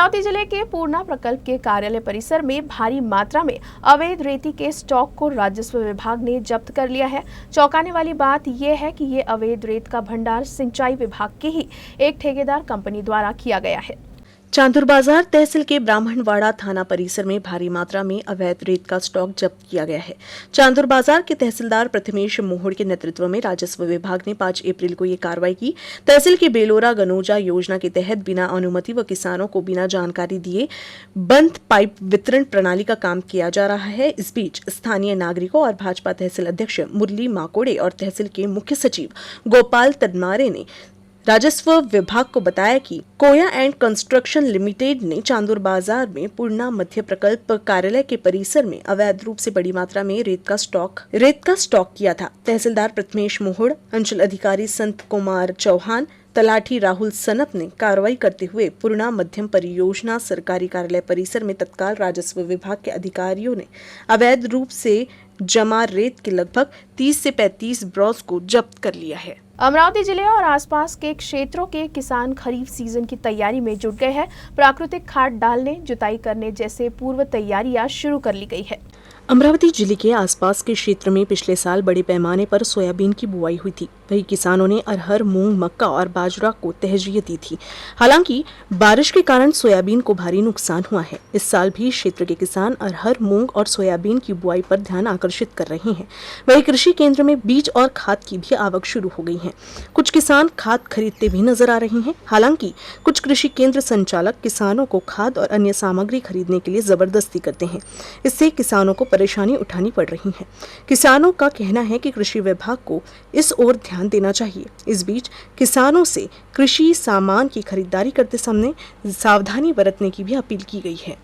अमरावती जिले के पूर्णा प्रकल्प के कार्यालय परिसर में भारी मात्रा में अवैध रेती के स्टॉक को राजस्व विभाग ने जब्त कर लिया है। चौंकाने वाली बात यह है कि ये अवैध रेत का भंडार सिंचाई विभाग की ही एक ठेकेदार कंपनी द्वारा किया गया है। चांदुर बाजार तहसील के ब्राह्मणवाड़ा थाना परिसर में भारी मात्रा में अवैध रेत का स्टॉक जब्त किया गया है। चांदुर बाजार के तहसीलदार प्रथमेश मोहड़ के नेतृत्व में राजस्व विभाग ने 5 अप्रैल को ये कार्रवाई की। तहसील के बेलोरा गनोजा योजना के तहत बिना अनुमति व किसानों को बिना जानकारी दिए बंद पाइप वितरण प्रणाली का काम किया जा रहा है। इस बीच स्थानीय नागरिकों और भाजपा तहसील अध्यक्ष मुरली माकोड़े और तहसील के मुख्य सचिव गोपाल तदमारे ने राजस्व विभाग को बताया कि कोया एंड कंस्ट्रक्शन लिमिटेड ने चांदुर बाजार में पूर्णा मध्य प्रकल्प कार्यालय के परिसर में अवैध रूप से बड़ी मात्रा में रेत का स्टॉक किया था। तहसीलदार प्रथमेश मोहड़, अंचल अधिकारी संत कुमार चौहान, तलाठी राहुल सनप ने कार्रवाई करते हुए पूर्णा मध्यम परियोजना सरकारी कार्यालय परिसर में तत्काल राजस्व विभाग के अधिकारियों ने अवैध रूप से जमा रेत के लगभग 30 से 35 ब्रॉस को जब्त कर लिया है। अमरावती जिले और आसपास के क्षेत्रों के किसान खरीफ सीजन की तैयारी में जुट गए हैं। प्राकृतिक खाद डालने, जुताई करने जैसे पूर्व तैयारियां शुरू कर ली गई है। अमरावती जिले के आसपास के क्षेत्र में पिछले साल बड़े पैमाने पर सोयाबीन की बुआई हुई थी। वही किसानों ने अरहर, मूंग, मक्का और बाजरा को तरजीह दी थी। हालांकि बारिश के कारण सोयाबीन को भारी नुकसान हुआ है। इस साल भी क्षेत्र के किसान अरहर, मूंग और सोयाबीन की बुआई पर ध्यान आकर्षित कर रहे हैं। वही कृषि केंद्र में बीज और खाद की भी आवक शुरू हो गई है। कुछ किसान खाद खरीदते भी नजर आ रहे हैं। हालांकि कुछ कृषि केंद्र संचालक किसानों को खाद और अन्य सामग्री खरीदने के लिए जबरदस्ती करते हैं। इससे किसानों को परेशानी उठानी पड़ रही है। किसानों का कहना है कि कृषि विभाग को इस ओर ध्यान देना चाहिए। इस बीच किसानों से कृषि सामान की खरीदारी करते समय सावधानी बरतने की भी अपील की गई है।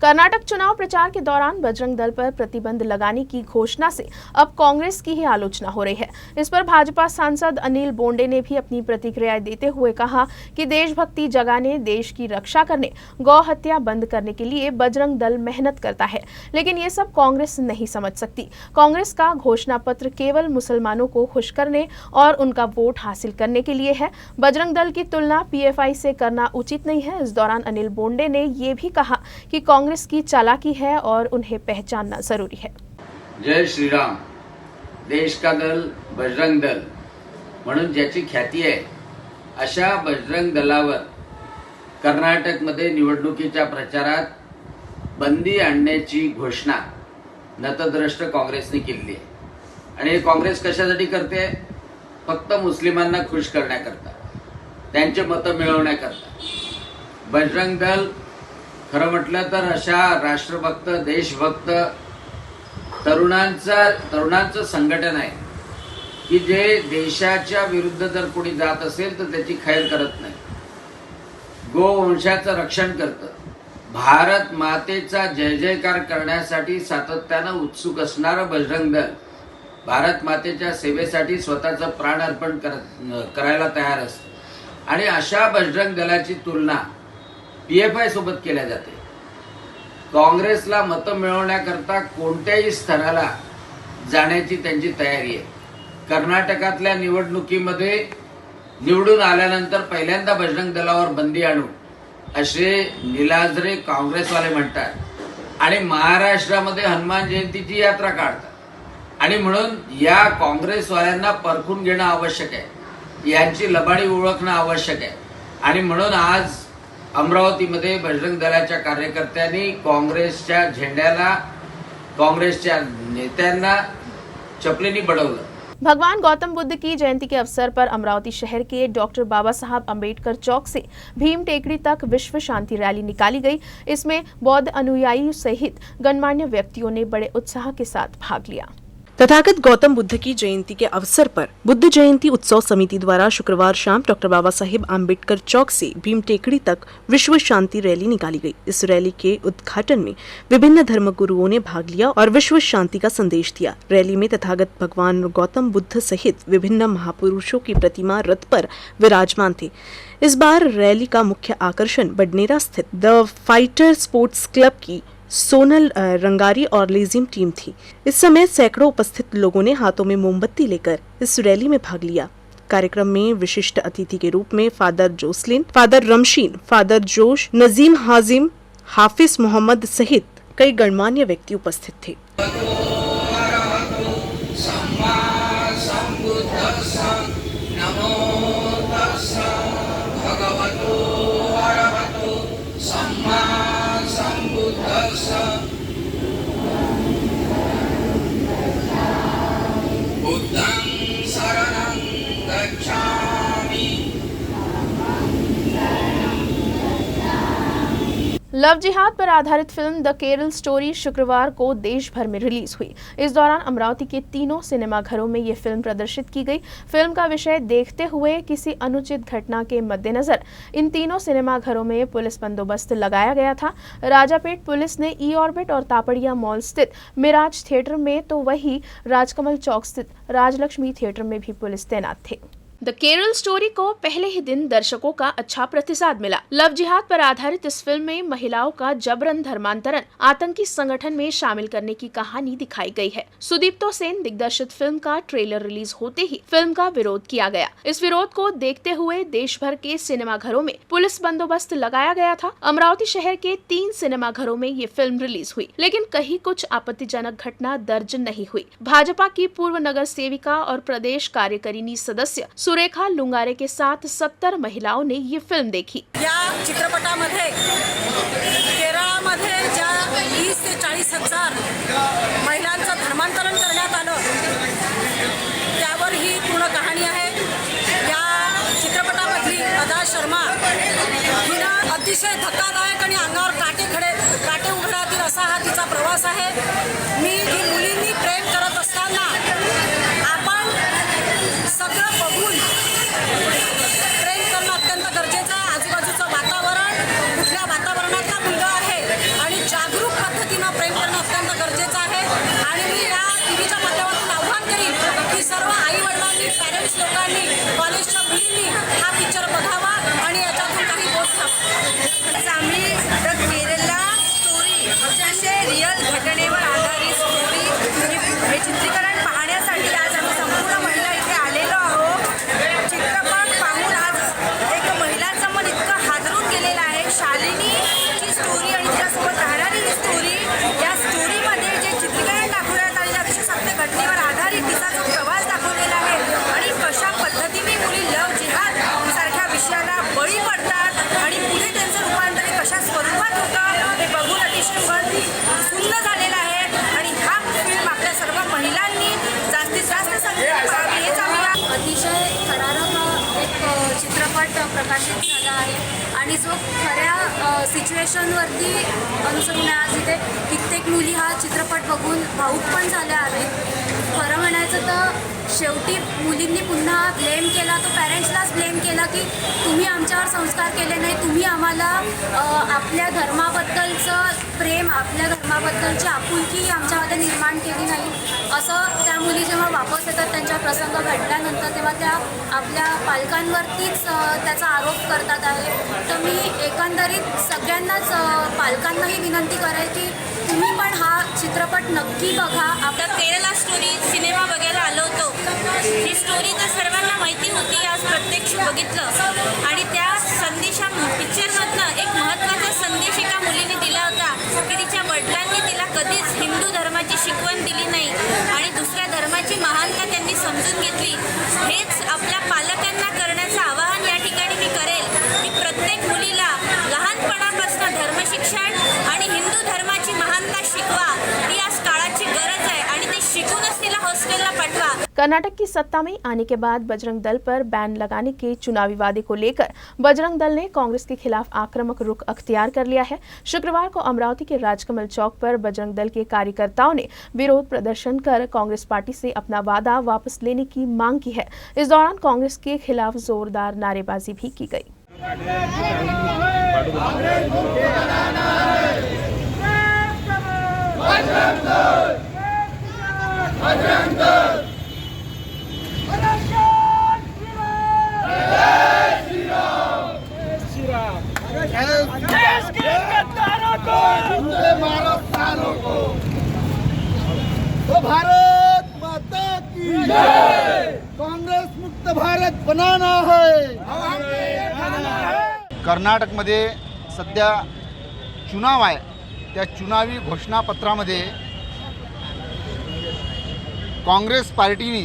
कर्नाटक चुनाव प्रचार के दौरान बजरंग दल पर प्रतिबंध लगाने की घोषणा से अब कांग्रेस की ही आलोचना हो रही है। इस पर भाजपा सांसद अनिल बोंडे ने भी अपनी प्रतिक्रिया देते हुए कहा कि देशभक्ति जगाने, देश की रक्षा करने, गौ हत्या बंद करने के लिए बजरंग दल मेहनत करता है, लेकिन ये सब कांग्रेस नहीं समझ सकती। कांग्रेस का घोषणा पत्र केवल मुसलमानों को खुश करने और उनका वोट हासिल करने के लिए है। बजरंग दल की तुलना पीएफआई से करना उचित नहीं है। इस दौरान अनिल बोंडे ने ये भी कहा कि कांग्रेस की चालाकी है और उन्हें पहचानना जरूरी है। जय श्री राम। देश का दल बजरंग दल म्हणून ज्याची ख्याती आहे, अशा बजरंग दलावर कर्नाटकमध्ये निवडणुकीच्या प्रचारात बंदी आणण्याची घोषणा नतद्रष्ट काँग्रेसने केली आहे। आणि काँग्रेस कशासाठी करते? फक्त मुस्लिमांना खुश करण्याकरता, त्यांचे मतं मिळवण्याकरता। बजरंग दल खरं म्हटलं तर अशा राष्ट्रभक्त, देशभक्त तरुणांचं संघटन आहे की जे देशाच्या विरुद्ध जर कोणी जात असेल तर त्याची खैर करत नाही, गोवंशाचं रक्षण करतं, भारत मातेचा जय जयकार करण्यासाठी सातत्यानं उत्सुक असणारं बजरंग दल भारत मातेच्या सेवेसाठी स्वतःचं प्राण अर्पण करायला तयार असतं। आणि अशा बजरंग दलाची तुलना पीएफआय सोबत केल्या जाते। काँग्रेसला मतं मिळवण्याकरता कोणत्याही स्तराला जाण्याची त्यांची तयारी आहे। कर्नाटकातल्या निवडणुकीमध्ये निवडून आल्यानंतर पहिल्यांदा बजरंग दलावर बंदी आणू असे निलाजरे काँग्रेसवाले म्हणतात आणि महाराष्ट्रामध्ये हनुमान जयंतीची यात्रा काढतात। आणि म्हणून या काँग्रेसवाल्यांना परखून घेणं आवश्यक आहे, यांची लबाडी ओळखणं आवश्यक आहे। आणि म्हणून आज अमरावतीमध्ये बजरंग दलाच्या कार्यकर्त्यांनी काँग्रेसच्या झेंड्याला, काँग्रेसच्या नेत्यांना चपलीनी बडवलं। भगवान गौतम बुद्ध की जयंती के अवसर पर अमरावती शहर के डॉक्टर बाबा साहब अम्बेडकर चौक से भीम टेकड़ी तक विश्व शांति रैली निकाली गई। इसमें बौद्ध अनुयायी सहित गणमान्य व्यक्तियों ने बड़े उत्साह के साथ भाग लिया। तथागत गौतम बुद्ध की जयंती के अवसर पर बुद्ध जयंती उत्सव समिति द्वारा शुक्रवार शाम डॉक्टर बाबा साहेब आम्बेडकर चौक से भीम टेकड़ी तक विश्व शांति रैली निकाली गई। इस रैली के उद्घाटन में विभिन्न धर्मगुरुओं ने भाग लिया और विश्व शांति का संदेश दिया। रैली में तथागत भगवान गौतम बुद्ध सहित विभिन्न महापुरुषों की प्रतिमा रथ पर विराजमान थे। इस बार रैली का मुख्य आकर्षण बडनेरा स्थित द फाइटर स्पोर्ट्स क्लब की सोनल रंगारी और लेजिम टीम थी। इस समय सैकड़ों उपस्थित लोगों ने हाथों में मोमबत्ती लेकर इस रैली में भाग लिया। कार्यक्रम में विशिष्ट अतिथि के रूप में फादर जोसलिन, फादर रमशीन, फादर जोश, नजीम हाजिम, हाफिज मोहम्मद सहित कई गणमान्य व्यक्ति उपस्थित थे। लव जिहाद पर आधारित फिल्म द केरल स्टोरी शुक्रवार को देश भर में रिलीज हुई। इस दौरान अमरावती के तीनों सिनेमाघरों में ये फिल्म प्रदर्शित की गई। फिल्म का विषय देखते हुए किसी अनुचित घटना के मद्देनजर इन तीनों सिनेमाघरों में पुलिस बंदोबस्त लगाया गया था। राजापेट पुलिस ने ई ऑर्बिट और तापड़िया मॉल स्थित मिराज थिएटर में, तो वही राजकमल चौक स्थित राजलक्ष्मी थिएटर में भी पुलिस तैनात थे। द केरल स्टोरी को पहले ही दिन दर्शकों का अच्छा प्रतिसाद मिला। लव जिहाद पर आधारित इस फिल्म में महिलाओं का जबरन धर्मांतरण, आतंकी संगठन में शामिल करने की कहानी दिखाई गई है। सुदीप्तो सेन दिग्दर्शित फिल्म का ट्रेलर रिलीज होते ही फिल्म का विरोध किया गया। इस विरोध को देखते हुए देश भर के सिनेमाघरों में पुलिस बंदोबस्त लगाया गया था। अमरावती शहर के 3 सिनेमाघरों में ये फिल्म रिलीज हुई, लेकिन कहीं कुछ आपत्तिजनक घटना दर्ज नहीं हुई। भाजपा की पूर्व नगर सेविका और प्रदेश कार्यकारिणी सदस्य सुरेखा लुंगारे के साथ 70 महिलाओं ने ये फिल्म देखी। या चित्रपटामध्ये केरळमध्ये ज्या 20 ते 40 हजार महिलांचं धर्मांतरण करण्यात आलं, त्यावर ही पूर्ण कहाणी आहे। या चित्रपटामधली अदा शर्मा हिनं अतिशय धक्कादायक आणि अंगावर काटे उभे राहतील असा हा तिचा प्रवास आहे। मी ही मुलींनी प्रेम करत असताना आपण सगळं बघून प्रेम करणं अत्यंत गरजेचं आहे। आजूबाजूचं वातावरण कुठल्या वातावरणातला मुलगा आहे आणि जागरूक पद्धतीनं प्रेम करणं अत्यंत गरजेचं आहे। आणि मी या टीव्हीच्या माध्यमातून आव्हान करीन की सर्व आई वडिलांनी, पॅरेंट्स लोकांनी, कॉलेजच्या मुलींनी हा पिक्चर बघावा आणि याच्यातून काही बोध घ्यावा। आम्ही द केरला स्टोरी अतिशय रिअल घटनेवर आधारित स्टोरी हे चित्रीकरण पाहण्यासाठी आज आम्ही संपूर्ण महिला इथे आलेलो आहोत। चित्रपट पाहून आज एक महिलांचं मन इतकं हादरून गेलेलं आहे। शालिनीची स्टोरी आणि तिच्यासोबत राहणारी ही स्टोरी, या स्टोरीमध्ये जे चित्रीकरण दाखवण्यात आलेलं अतिशय सत्य घटनेवर आधारित तिचा जो प्रवास दाखवलेला आहे आणि कशा पद्धतीने मुली लव जिहाद सारख्या विषयाला बळी पडतात आणि पुढे त्यांचं रूपांतर कशा स्वरूपात होतं हे बघून अतिशय मन सुन्न झालेलं आहे। आणि हा फिल्म आपल्या सर्व महिलांनी जास्तीत जास्त संख्येने पाहावी हेच आम्ही अतिशय थरारक एक चित्रपट प्रकाशित झाला आहे आणि जो खऱ्या सिच्युएशनवरती अनुसरून आज इथे कित्येक मुली हा चित्रपट बघून भावूक पण झाल्या आहेत। खरं म्हणायचं तर शेवटी मुलींनी पुन्हा ब्लेम केला, तो पॅरेंट्सलाच ब्लेम केला की तुम्ही आमच्यावर संस्कार केले नाही, तुम्ही आम्हाला आपल्या धर्माबद्दलचं प्रेम, आपल्या धर्माबद्दलची आपुलकी आमच्यामध्ये निर्माण केली नाही, असं त्या मुली जेव्हा वापस येतात त्यांच्या प्रसंग घडल्यानंतर तेव्हा त्या आपल्या पालकांवरतीच त्याचा आरोप करतात आहे। तर मी एकंदरीत सगळ्यांनाच पालकांनाही विनंती करेल की तुम्ही पण हा चित्रपट नक्की बघा। आपला केरला स्टोरी सिनेमा बघायला आलो होतो। ही स्टोरी तर सर्वांना माहिती होती, आज प्रत्यक्ष बघितलं आणि त्या पिक्चरमधनं एक महत्त्वाचा संदेश एका मुलीने दिला होता की तिच्या वडिलांनी तिला कधीच हिंदू धर्माची शिकवण दिली नाही आणि दुसऱ्या धर्माची महानता त्यांनी समजून घेतली। हेच आपल्या पालकांना करण्याचं आवाहन या ठिकाणी मी करेल की प्रत्येक मुलीला लहानपणापासून धर्मशिक्षण आणि हिंदू धर्माची महानता शिकवा। ती आज काळाची गरज आहे आणि ते शिकूनच तिला हॉस्टेलला पाठवा। कर्नाटक की सत्ता में आने के बाद बजरंग दल पर बैन लगाने के चुनावी वादे को लेकर बजरंग दल ने कांग्रेस के खिलाफ आक्रामक रुख अख्तियार कर लिया है। शुक्रवार को अमरावती के राजकमल चौक पर बजरंग दल के कार्यकर्ताओं ने विरोध प्रदर्शन कर कांग्रेस पार्टी से अपना वादा वापस लेने की मांग की है। इस दौरान कांग्रेस के खिलाफ जोरदार नारेबाजी भी की गई। देश के गद्दारों को, भारत को, तो भारत माता की जय। कांग्रेस मुक्त भारत बनाना है। कर्नाटकमध्ये सध्या चुनाव आहे. त्या चुनावी घोषणापत्रामध्ये काँग्रेस पार्टीने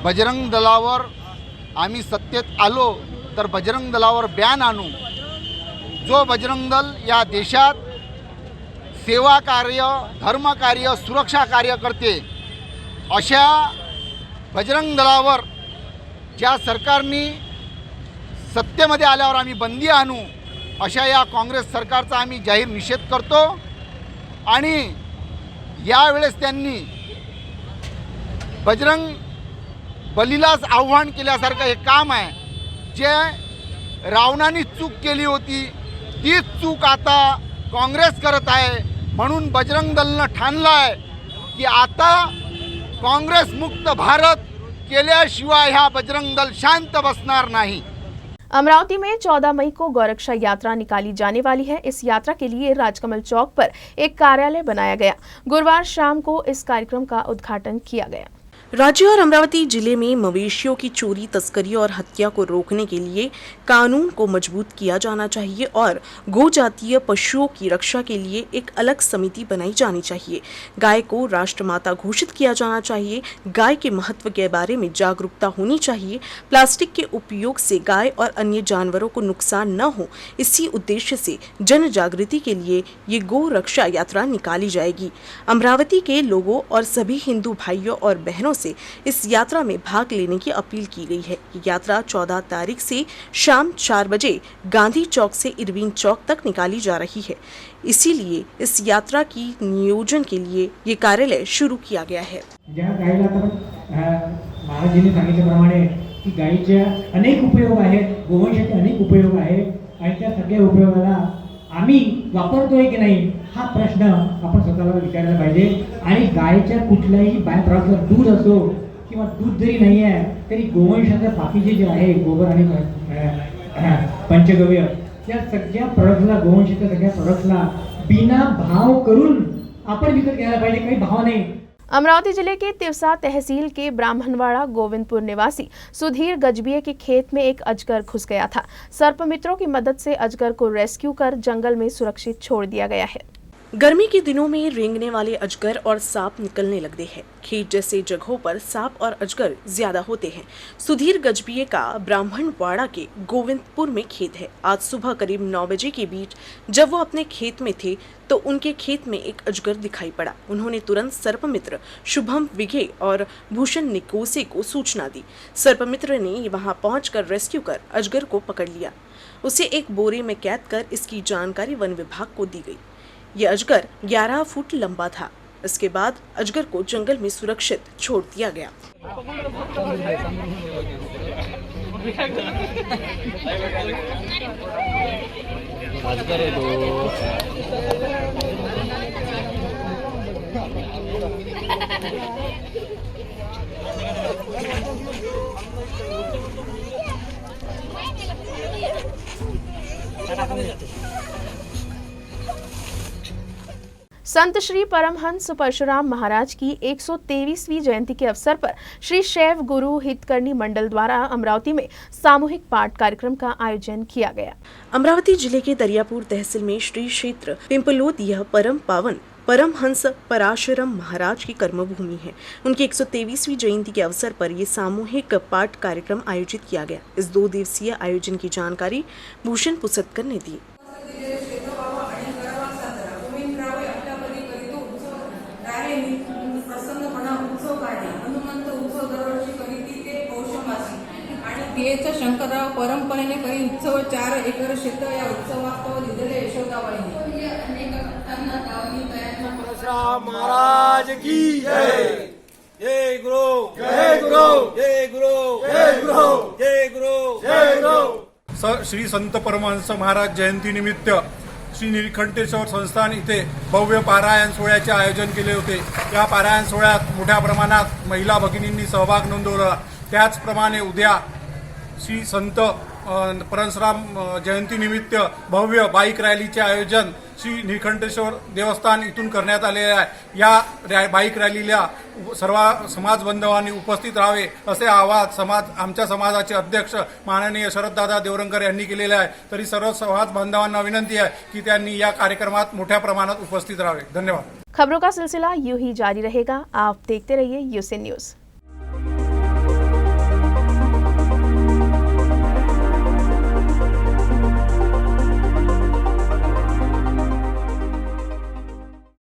बजरंग दलावर आम्ही सत्तेत आलो तर बजरंग दलावर बॅन आणू. जो बजरंग दल या देशात सेवा कार्य, धर्म कार्य, सुरक्षा कार्य करते, अशा बजरंग दलावर ज्या सरकारने सत्तेमध्ये आल्यावर आम्ही बंदी आणू, अशा या काँग्रेस सरकारचा आम्ही जाहीर निषेध करतो. आणि यावेळेस त्यांनी बजरंग बलीलाच आव्हान केल्यासारखं हे काम आहे. जे रावणाने चूक केली होती तीच चूक आता काँग्रेस करत आहे. म्हणून बजरंग दलनं ठाणलं आहे की आता काँग्रेस मुक्त भारत केल्याशिवाय हा बजरंग दल शांत बसणार नाही. अमरावती में 14 मई को गौरक्षा यात्रा निकाली जाने वाली है। इस यात्रा के लिए राजकमल चौक पर एक कार्यालय बनाया गया। गुरुवार शाम को इस कार्यक्रम का उद्घाटन किया गया। राज्य और अमरावती जिले में मवेशियों की चोरी, तस्करी और हत्या को रोकने के लिए कानून को मजबूत किया जाना चाहिए और गो जातीय पशुओं की रक्षा के लिए एक अलग समिति बनाई जानी चाहिए। गाय को राष्ट्रमाता घोषित किया जाना चाहिए। गाय के महत्व के बारे में जागरूकता होनी चाहिए। प्लास्टिक के उपयोग से गाय और अन्य जानवरों को नुकसान न हो, इसी उद्देश्य से जन जागृति के लिए ये गो रक्षा यात्रा निकाली जाएगी। अमरावती के लोगों और सभी हिंदू भाइयों और बहनों से इस यात्रा में भाग लेने की अपील की गई है। ये यात्रा 14 तारीख से शाम 4 बजे गांधी चौक से इरविन चौक तक निकाली जा रही है। इसीलिए इस यात्रा की नियोजन के लिए ये कार्यालय शुरू किया गया है। ज्या गायीला तर महाराजांनी सांगितल्याप्रमाणे की गायीचे अनेक उपयोग आहेत, गोवंशाचे अनेक उपयोग आहेत आणि त्या सगळ्या उपयोगाला आम्ही वापरतोय की नाही हा प्रश्न आपण स्वतःला विचारायला पाहिजे। आणि गायीच्या कुठल्याही बाय प्रॉडक्टला दूध असो किंवा दूध जरी नाही आहे तरी गोवंशाचे बाकीचे जे आहे गोबर आणि पंचगव्य या सगळ्या प्रॉडक्टला, गोवंशाच्या सगळ्या प्रॉडक्टला बिना भाव करून आपण विकत घ्यायला पाहिजे, काही भाव नाही। अमरावती जिले के तिवसा तहसील के ब्राह्मणवाड़ा गोविंदपुर निवासी सुधीर गजबिये के खेत में एक अजगर घुस गया था। सर्पमित्रों की मदद से अजगर को रेस्क्यू कर जंगल में सुरक्षित छोड़ दिया गया है। गर्मी के दिनों में रेंगने वाले अजगर और सांप निकलने लगते हैं। खेत जैसे जगहों पर सांप और अजगर ज्यादा होते हैं। सुधीर गजबिये का ब्राह्मणवाड़ा के गोविंदपुर में खेत है। आज सुबह करीब 9 बजे के बीच जब वो अपने खेत में थे तो उनके खेत में एक अजगर दिखाई पड़ा। उन्होंने तुरंत सर्पमित्र शुभम विघे और भूषण निकोसे को सूचना दी। सर्पमित्र ने वहां पहुंचकर रेस्क्यू कर अजगर को पकड़ लिया। उसे एक बोरे में कैद कर इसकी जानकारी वन विभाग को दी गई। ये अजगर 11 फुट लंबा था। इसके बाद अजगर को जंगल में सुरक्षित छोड़ दिया गया। संत श्री परमहंस परशुराम महाराज की 123वीं जयंती के अवसर पर श्री शैव गुरु हितकर्णी मंडल द्वारा अमरावती में सामूहिक पाठ कार्यक्रम का आयोजन किया गया। अमरावती जिले के दरियापुर तहसील में श्री क्षेत्र पिंपलोद यह परम पावन परमहंस पराशुराम महाराज की कर्मभूमि है। उनकी 123वीं जयंती के अवसर पर यह सामूहिक पाठ कार्यक्रम आयोजित किया गया। इस 2 दिवसीय आयोजन की जानकारी भूषण पुसतकर ने दी। शंकरराव परंपरेने करी उत्सव 4 एकर शेत या उत्सवात लिहिलेले यशोदाबाईंनी महाराज की जय। जय गुरु, जय गुरु, जय गुरु, जय गुरु, जय गुरु, जय गुरु। श्री संत परमहंस महाराज जयंती निमित्त श्री नीलकंठेश्वर संस्थान इथे भव्य पारायण सोहळ्याचे आयोजन केले होते। या पारायण सोहळ्यात मोठ्या प्रमाणात महिला भगिनींनी सहभाग नोंदवला। त्याचप्रमाणे उद्या श्री संत परशुराम जयंतीनिमित्त भव्य बाईक रॅलीचे आयोजन श्री निळकंठेश्वर देवस्थान इथून करण्यात आलेले आहे। या बाईक रॅलीला सर्व समाज बांधवांनी उपस्थित राहावे असे आवाहन आमच्या समाजाचे अध्यक्ष माननीय शरददादा देवरंकर यांनी केलेले आहे। तरी सर्व समाज बांधवांना विनंती आहे की त्यांनी या कार्यक्रमात मोठ्या प्रमाणात उपस्थित राहावे। धन्यवाद। खबरों का सिलसिला यूं ही जारी रहेगा। आप देखते रहिए यूसी न्यूज।